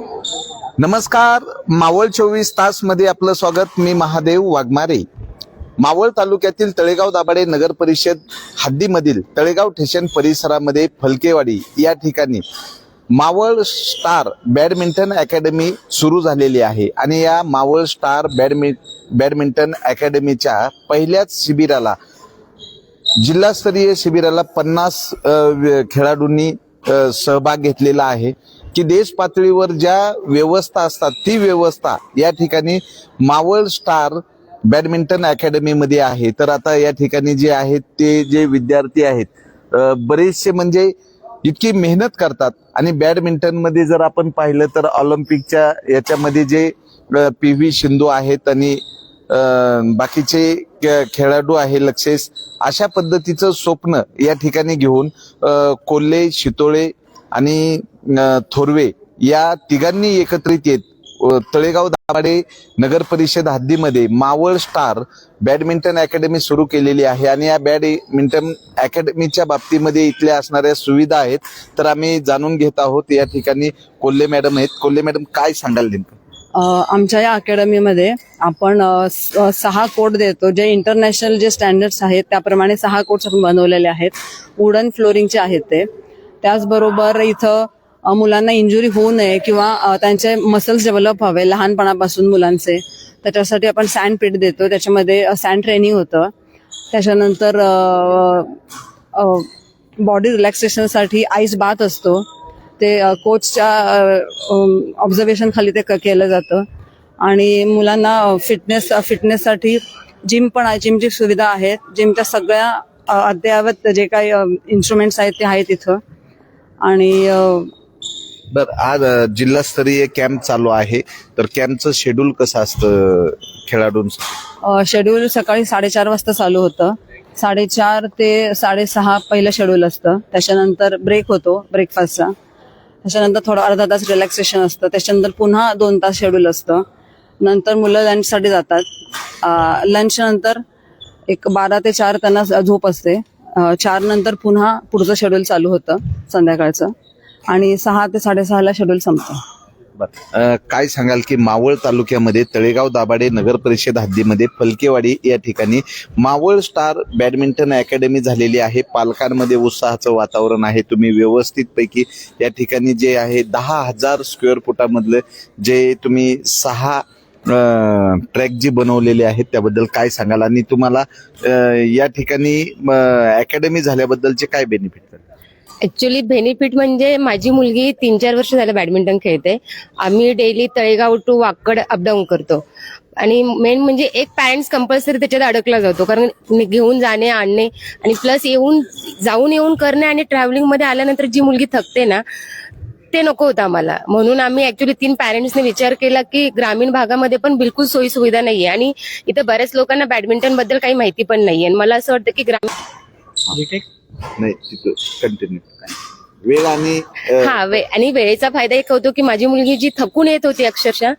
नमस्कार, मावळ 24 तास मध्ये आपलं स्वागत. मी महादेव वाघमारे. मावळ तालुक्यातील तळेगाव दाभाडे नगर परिषद हद्दीमधील तळेगाव स्टेशन परिसरामध्ये फलकेवाडी या ठिकाणी मावळ स्टार बॅडमिंटन अकॅडमी सुरू झालेली आहे आणि या मावळ स्टार बॅडमिंटन अकॅडमीच्या पहिल्याच शिबिराला, जिल्हास्तरीय शिबिराला 50 खेळाडूंनी सहभाग घेतलेला आहे की देश पातळीवर ज्या व्यवस्था असतात ती व्यवस्था या ठिकाणी मावळ स्टार बॅडमिंटन अकॅडमी मध्ये आहे. तर आता या ठिकाणी जे आहेत ते जे विद्यार्थी आहेत बरेचसे म्हणजे इतकी मेहनत करतात आणि बॅडमिंटन मध्ये जर आपण पाहिलं तर ऑलिम्पिकच्या याच्यामध्ये जे PV सिंधू आहेत आणि बाकीचे खेळाडू आहे लक्षेस, अशा पद्धतीचं स्वप्न या ठिकाणी घेऊन कोल्हे, शितोळे आणि थोरवे या तिघांनी एकत्रित येत तळेगाव दाभाडे नगर परिषद हद्दीमध्ये मावळ स्टार बॅडमिंटन अकॅडमी सुरू केलेली आहे. आणि या बॅडमिंटन अकॅडमीच्या बाबतीमध्ये इथल्या असणाऱ्या सुविधा आहेत तर आम्ही जाणून घेत आहोत. या ठिकाणी कोल्हे मॅडम आहेत. कोल्हे मॅडम, काय सांगाल नेमकं? आमच्या या अकॅडमीमध्ये आपण 6 कोर्ट देतो. जे इंटरनॅशनल जे स्टँडर्ड्स आहेत त्याप्रमाणे 6 कोर्ट्स आपण बनवलेले आहेत. वुडन फ्लोरिंगचे आहेत ते. त्याचबरोबर इथं मुलांना इंजुरी होऊ नये किंवा त्यांचे मसल्स डेव्हलप व्हावे लहानपणापासून मुलांचे, त्याच्यासाठी आपण सँड पिट देतो. त्याच्यामध्ये सँड ट्रेनिंग होतं. त्याच्यानंतर बॉडी रिलॅक्सेशनसाठी आईस बाथ असतो. ते कोचच्या ऑब्झर्वेशन खाली ते केलं जातं. आणि मुलांना फिटनेससाठी जिम पण आहे. जिमची सुविधा आहे. जिमच्या सगळ्या अद्ययावत जे काही इन्स्ट्रुमेंट्स आहेत ते आहेत इथं. आणि आज जिल्हास्तरीय कॅम्प चालू आहे, तर कॅम्पचं शेड्यूल कसं असतं खेळाडूंचं? शेड्यूल सकाळी 4:30 वाजता चालू होतं. 4:30 ते 6:30 पहिलं शेड्यूल असतं. त्याच्यानंतर ब्रेक होतो ब्रेकफास्टचा. त्याच्यानंतर थोडं अर्धा तास रिलॅक्सेशन असतं. त्याच्यानंतर पुन्हा 2 तास शेड्यूल असतं. नंतर मुलं लंचसाठी जातात. लंच नंतर एक 12 ते 4 त्यांना झोप असते. 4 नंतर पुन्हा पुढचं शेड्यूल चालू होतं संध्याकाळचं. आणि 6 ते 6:30 शेड्यूल संपतं. काय सांगाल की मावळ तालुक्यामध्ये तळेगाव दाभाडे नगर परिषद हद्दीमध्ये फलकेवाडी या ठिकाणी मावळ स्टार बॅडमिंटन अकॅडमी झालेली आहे. पालकांमध्ये उत्साहाचं वातावरण आहे. तुम्ही व्यवस्थित पैकी या ठिकाणी जे आहे 10,000 स्क्वेअर फुटामधलं जे तुम्ही 6 ट्रॅक जी बनवलेले आहेत त्याबद्दल काय सांगाल? आणि तुम्हाला या ठिकाणी अकॅडमी झाल्याबद्दलचे काय बेनिफिट? ऍक्च्युली बेनिफिट म्हणजे माझी मुलगी 3-4 वर्ष झालं बॅडमिंटन खेळते. आम्ही daily Talegaon to Wakad up down करतो. आणि मेन म्हणजे एक पॅरेंट्स कंपल्सरी त्याच्यात अडकला जातो, कारण घेऊन जाणे आणणे आणि प्लस जाऊन येऊन करणे आणि ट्रॅव्हलिंग मध्ये आल्यानंतर जी मुलगी थकते ना, ते नको होतं आम्हाला. म्हणून आम्ही ऍक्च्युली 3 पॅरेंट्सने विचार केला की ग्रामीण भागामध्ये पण बिलकुल सोयी सुविधा नाहीये आणि इथं बऱ्याच लोकांना बॅडमिंटन बद्दल काही माहिती पण नाहीये. मला असं वाटतं की नाही, तिथं कंटिन्यू वेळ आणि आणि वेळेचा फायदा एक होतो की माझी मुलगी जी थकून येत होती, अक्षरशः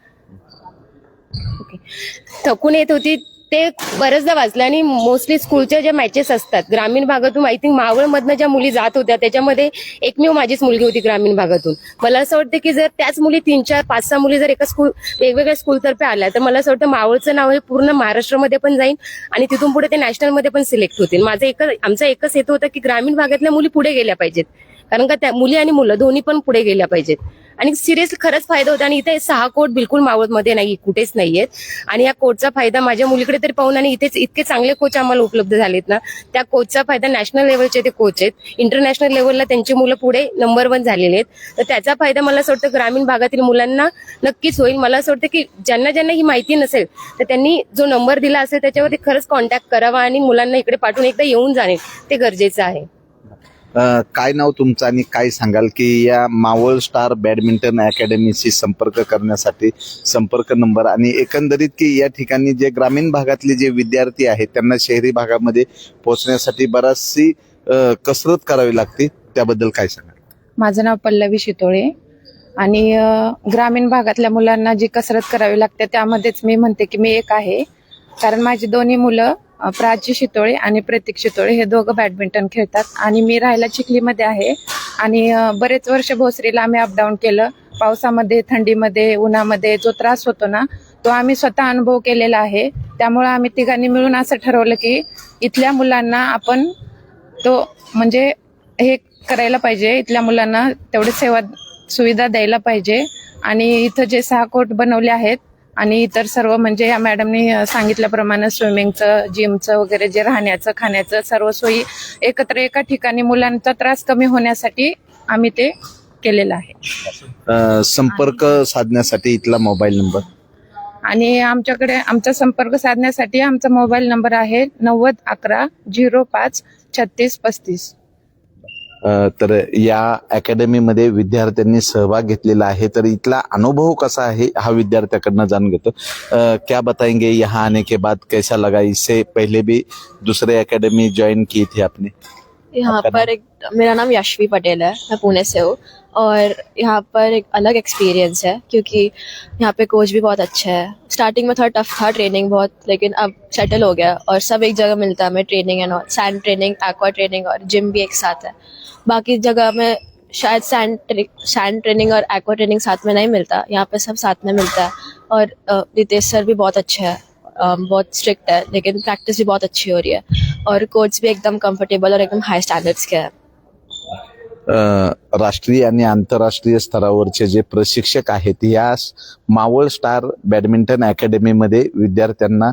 थकून येत होती, ते बरेचदा वाचलं. आणि मोस्टली स्कूलच्या ज्या मॅचेस असतात ग्रामीण भागातून, आय थिंक मावळमधनं ज्या मुली जात होत्या त्याच्यामध्ये एकमेव माझीच मुलगी होती ग्रामीण भागातून. मला असं वाटतं की जर त्याच मुली 3-4, 5-6 मुली जर एका वेगवेगळ्या स्कूलतर्फे आल्या तर मला असं वाटतं मावळचं नाव हे पूर्ण महाराष्ट्रामध्ये पण जाईल आणि तिथून पुढे ते नॅशनलमध्ये पण सिलेक्ट होतील. आमचा एकच हेतू होता की ग्रामीण भागातल्या मुली पुढे गेल्या पाहिजेत, कारण का त्या मुली आणि मुलं दोन्ही पण पुढे गेल्या पाहिजेत. आणि सिरियसली खरंच फायदा होता. आणि इथे 6 कोर्ट बिलकुल मावळमध्ये नाही, कुठेच नाहीयेत. आणि या कोर्टचा फायदा माझ्या मुलीकडे तरी पाहून, आणि इथेच इतके चांगले कोच आम्हाला उपलब्ध झालेत ना, त्या कोचचा फायदा नॅशनल लेवलचे ते कोच आहेत. इंटरनॅशनल लेवलला त्यांची मुलं पुढे नंबर 1 झालेले आहेत. तर त्याचा फायदा मला असं वाटतं ग्रामीण भागातील मुलांना नक्कीच होईल. मला असं वाटतं की ज्यांना ही माहिती नसेल तर त्यांनी जो नंबर दिला असेल त्याच्यावरती खरंच कॉन्टॅक्ट करावा आणि मुलांना इकडे पाठवून एकदा येऊन जाणे ते गरजेचं आहे. काय नाव तुमचं आणि काय सांगाल की या मावळ स्टार बॅडमिंटन अकॅडमीशी संपर्क करण्यासाठी संपर्क नंबर, आणि एकंदरीत की या ठिकाणी जे ग्रामीण भागातले जे विद्यार्थी आहेत त्यांना शहरी भागामध्ये पोहोचण्यासाठी बराचशी कसरत करावी लागते, त्याबद्दल काय सांगाल? माझं नाव पल्लवी शितोळे. आणि ग्रामीण भागातल्या मुलांना जी कसरत करावी लागते त्यामध्येच मी म्हणते की मी एक आहे. कारण माझी दोन्ही मुलं प्राची शितोळे आणि प्रतीक शितोळे हे दोघं बॅडमिंटन खेळतात. आणि मी राहायला चिखलीमध्ये आहे आणि बरेच वर्ष भोसरीला आम्ही अपडाऊन केलं, पावसामध्ये, थंडीमध्ये, उन्हामध्ये जो त्रास होतो ना, तो आम्ही स्वतः अनुभव केलेला आहे. त्यामुळे आम्ही तिघांनी मिळून असं ठरवलं की इथल्या मुलांना आपण तो म्हणजे हे करायला पाहिजे, इथल्या मुलांना तेवढी सेवा सुविधा द्यायला पाहिजे. आणि इथं जे 6 कोर्ट बनवले आहेत आणि इतर सर्व म्हणजे या मॅडमनी सांगितल्याप्रमाणे स्विमिंगचं, जिमचं वगैरे जे राहण्याचं, खाण्याचं सर्व सोयी एकत्र एका ठिकाणी मुलांचा त्रास कमी होण्यासाठी आम्ही ते केलेलं आहे. संपर्क साधण्यासाठी इथला मोबाईल नंबर आणि आमच्याकडे आमचा संपर्क साधण्यासाठी आमचा मोबाईल नंबर आहे 9011053635. तर या अकॅडमीमध्ये विद्यार्थ्यांनी सहभाग घेतलेला आहे. तर इथला अनुभव कसा आहे हा विद्यार्थ्याकडनं जाणून घेतो. क्या बताएंगे यहाँ आने के बाद कैसा लगा? इससे पहले भी दूसरे अकेडमी ज्वाइन की थी आपने? यहाँ पर मेरा नाम यशवी पटेल है, मैं पुणे से हूँ और यहाँ पर एक अलग एक्सपीरियंस है क्योंकि यहाँ पे कोच भी बहुत अच्छा है. स्टार्टिंग में थोड़ा टफ था ट्रेनिंग बहुत, लेकिन अब सेटल हो गया और सब एक जगह मिलता है हमें, training end all, sand training, aqua training और जिम भी एक साथ है. बाकी जगह में शायद सैंड ट्रेनिंग और एक्वा ट्रेनिंग साथ में नहीं मिलता, यहाँ पे सब साथ में मिलता है. और रितेश सर भी बहुत अच्छे हैं, बहुत स्ट्रिक्ट है लेकिन प्रैक्टिस भी बहुत अच्छी हो रही है और कोच भी एकदम कंफर्टेबल और एकदम हाई स्टैंडर्ड्स के हैं. राष्ट्रीय आणि आंतरराष्ट्रीय स्तरावरचे जे प्रशिक्षक आहेत या मावळ स्टार बॅडमिंटन अकॅडमीमध्ये विद्यार्थ्यांना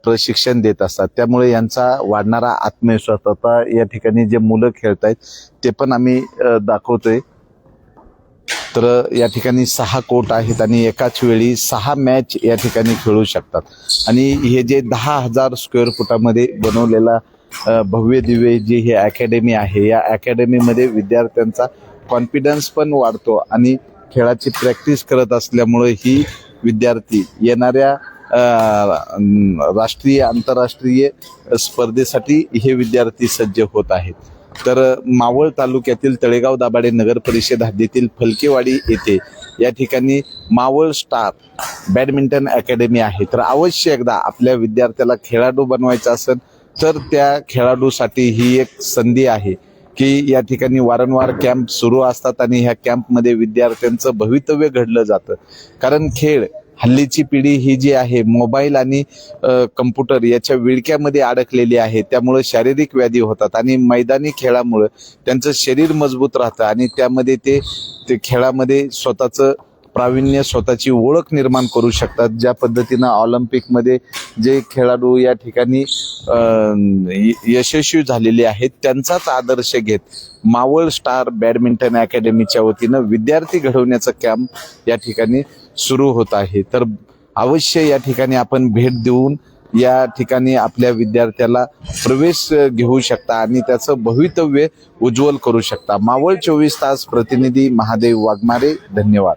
प्रशिक्षण देत असतात. त्यामुळे यांचा वाढणारा आत्मविश्वास आता या ठिकाणी जे मुलं खेळत आहेत ते पण आम्ही दाखवतोय. तर या ठिकाणी 6 कोर्ट आहेत आणि एकाच वेळी 6 मॅच या ठिकाणी खेळू शकतात. आणि हे जे 10,000 स्क्वेअर फुटामध्ये बनवलेला भव्य दिव्य जी ही अकॅडमी आहे, या अकॅडमीमध्ये विद्यार्थ्यांचा कॉन्फिडन्स पण वाढतो आणि खेळाची प्रॅक्टिस करत असल्यामुळे ही विद्यार्थी येणाऱ्या राष्ट्रीय आंतरराष्ट्रीय स्पर्धेसाठी हे विद्यार्थी सज्ज होत आहेत. तर मावळ तालुक्यातील तळेगाव दाभाडे नगर परिषद हद्दीतील फलकेवाडी येथे या ठिकाणी मावळ स्टार बॅडमिंटन अकॅडमी आहे. तर अवश्य एकदा आपल्या विद्यार्थ्याला खेळाडू बनवायचा असेल तर त्या खेळाडूसाठी ही एक संधी आहे की या ठिकाणी वारंवार कॅम्प सुरू असतात आणि ह्या कॅम्पमध्ये विद्यार्थ्यांचं भवितव्य घडलं जातं. कारण खेळ हल्लीची पिढी ही जी आहे मोबाईल आणि कम्प्युटर याच्या विळक्यामध्ये अडकलेली आहे. त्यामुळे शारीरिक व्याधी होतात आणि मैदानी खेळामुळे त्यांचं शरीर मजबूत राहतं आणि त्यामध्ये ते खेळामध्ये स्वतःचं प्रावीण्य, स्वतःची ओळख निर्माण करू शकतात. ज्या पद्धतीनं ऑलिम्पिकमध्ये जे खेळाडू या ठिकाणी यशस्वी झालेले आहेत त्यांचाच आदर्श घेत मावळ स्टार बॅडमिंटन अकॅडमीच्या वतीनं विद्यार्थी घडवण्याचं कॅम्प या ठिकाणी सुरू होत आहे. तर अवश्य या ठिकाणी आपण भेट देऊन या ठिकाणी आपल्या विद्यार्थ्याला प्रवेश घेऊ शकता आणि त्याचं भवितव्य उज्ज्वल करू शकता. मावळ 24 तास प्रतिनिधी महादेव वाघमारे, धन्यवाद.